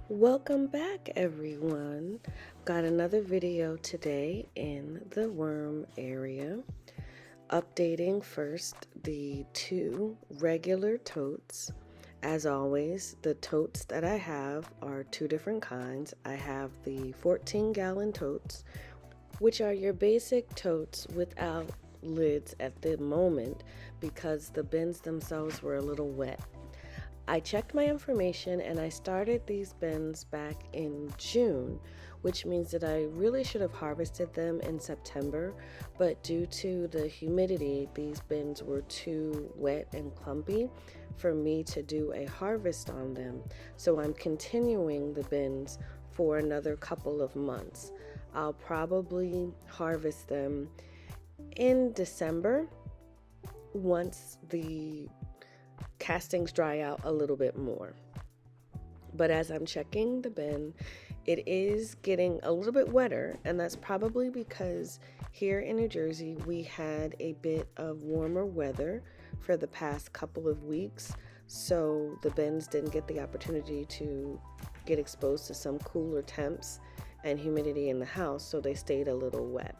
Welcome back, everyone. Got another video today in the worm area. Updating first the 2 regular totes. As always, the totes that I have are 2 different kinds. I have the 14-gallon totes, which are your basic totes without lids at the moment because the bins themselves were a little wet. I checked my information and I started these bins back in June, which means that I really should have harvested them in September, but due to the humidity, these bins were too wet and clumpy for me to do a harvest on them. So I'm continuing the bins for another couple of months. I'll probably harvest them in December once the castings dry out a little bit more. But as I'm checking the bin, it is getting a little bit wetter, and that's probably because here in New Jersey we had a bit of warmer weather for the past couple of weeks, so the bins didn't get the opportunity to get exposed to some cooler temps and humidity in the house, so they stayed a little wet.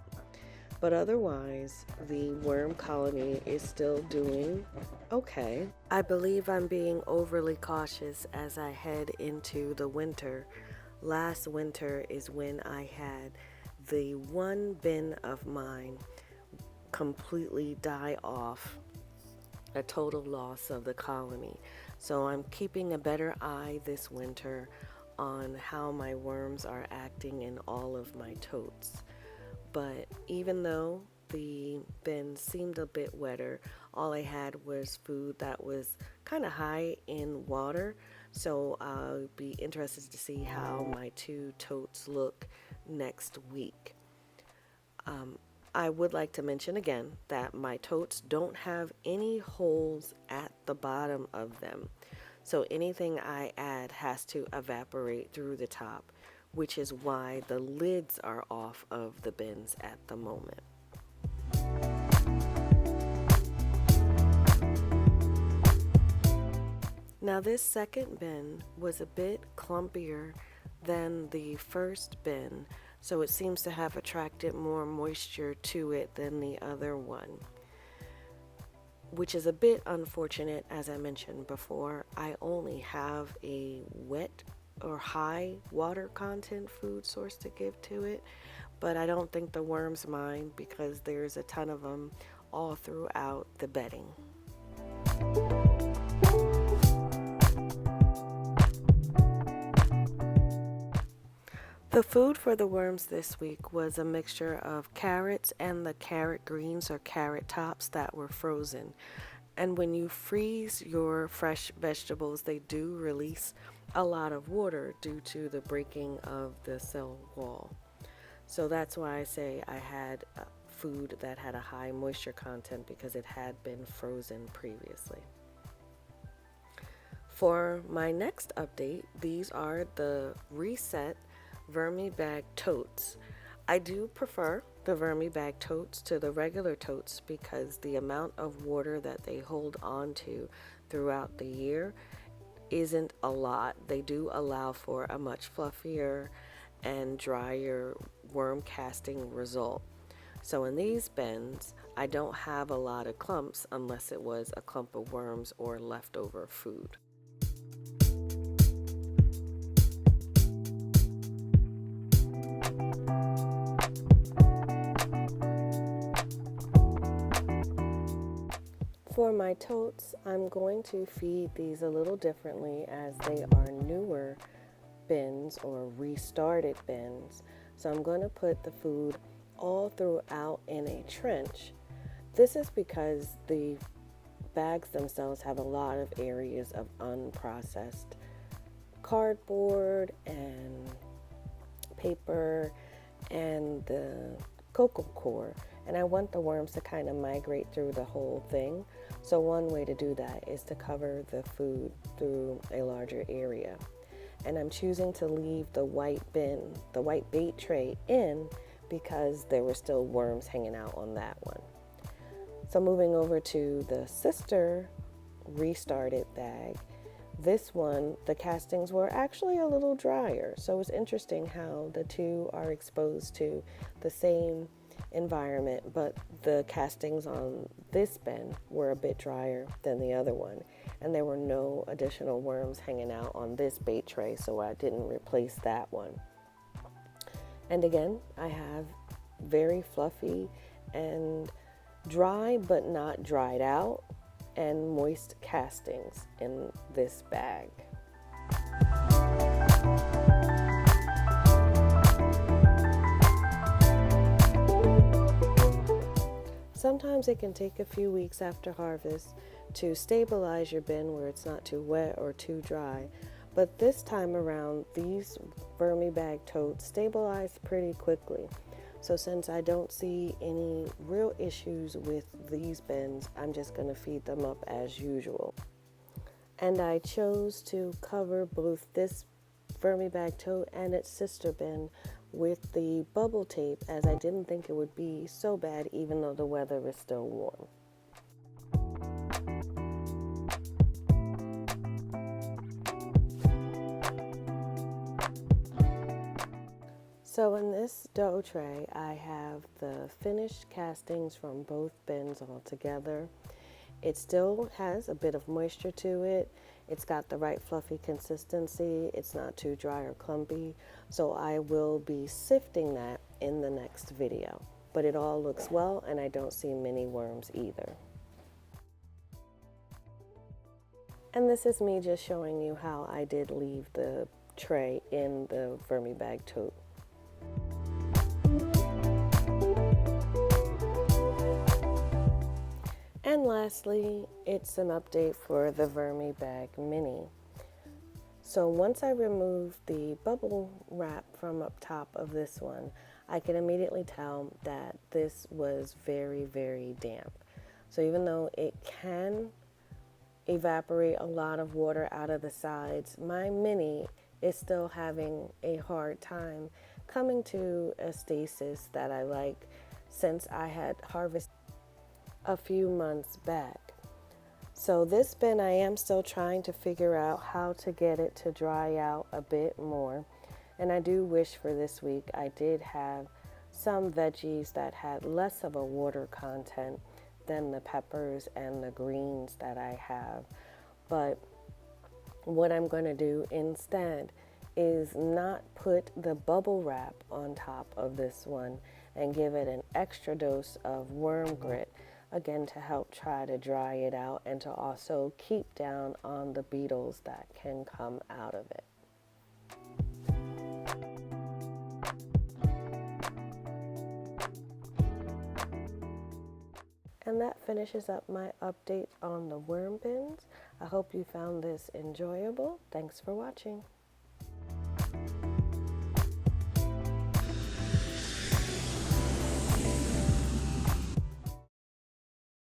But otherwise, the worm colony is still doing okay. I believe I'm being overly cautious as I head into the winter. Last winter is when I had the 1 bin of mine completely die off, a total loss of the colony. So I'm keeping a better eye this winter on how my worms are acting in all of my totes. But even though the bin seemed a bit wetter, all I had was food that was kind of high in water. So I'll be interested to see how my 2 totes look next week. I would like to mention again that my totes don't have any holes at the bottom of them. So anything I add has to evaporate through the top, which is why the lids are off of the bins at the moment. Now this second bin was a bit clumpier than the first bin, so it seems to have attracted more moisture to it than the other one, which is a bit unfortunate. As I mentioned before, I only have a wet or high water content food source to give to it, but I don't think the worms mind because there's a ton of them all throughout the bedding. The food for the worms this week was a mixture of carrots and the carrot greens or carrot tops that were frozen. And when you freeze your fresh vegetables, they do release a lot of water due to the breaking of the cell wall. So that's why I say I had food that had a high moisture content because it had been frozen previously. For my next update, these are the reset VermiBag Totes. I do prefer the VermiBag Totes to the regular totes because the amount of water that they hold on to throughout the year isn't a lot. They do allow for a much fluffier and drier worm casting result. So in these bins, I don't have a lot of clumps unless it was a clump of worms or leftover food. For my totes, I'm going to feed these a little differently as they are newer bins or restarted bins. So I'm going to put the food all throughout in a trench. This is because the bags themselves have a lot of areas of unprocessed cardboard and paper and the cocoa core, and I want the worms to kind of migrate through the whole thing. So one way to do that is to cover the food through a larger area. And I'm choosing to leave the white bin, the white bait tray in because there were still worms hanging out on that one. So moving over to the sister restarted bag. This one, the castings were actually a little drier. So it's interesting how the two are exposed to the same environment, but the castings on this bin were a bit drier than the other one. And there were no additional worms hanging out on this bait tray, so I didn't replace that one. And again, I have very fluffy and dry but not dried out and moist castings in this bag. Sometimes it can take a few weeks after harvest to stabilize your bin where it's not too wet or too dry, but this time around these VermiBag Totes stabilized pretty quickly. So since I don't see any real issues with these bins, I'm just going to feed them up as usual. And I chose to cover both this VermiBag Tote and its sister bin with the bubble tape, as I didn't think it would be so bad even though the weather is still warm. So in this dough tray, I have the finished castings from both bins all together. It still has a bit of moisture to it. It's got the right fluffy consistency. It's not too dry or clumpy. So I will be sifting that in the next video. But it all looks well, and I don't see many worms either. And this is me just showing you how I did leave the tray in the VermiBag Tote. And lastly, it's an update for the VermiBag Mini. So once I removed the bubble wrap from up top of this one, I can immediately tell that this was very, very damp. So even though it can evaporate a lot of water out of the sides, my Mini is still having a hard time coming to a stasis that I like since I had harvested a few months back. So this bin, I am still trying to figure out how to get it to dry out a bit more. And I do wish for this week I did have some veggies that had less of a water content than the peppers and the greens that I have. But what I'm going to do instead is not put the bubble wrap on top of this one and give it an extra dose of worm grit, again to help try to dry it out and to also keep down on the beetles that can come out of it. And that finishes up my update on the worm bins. I hope you found this enjoyable. Thanks for watching.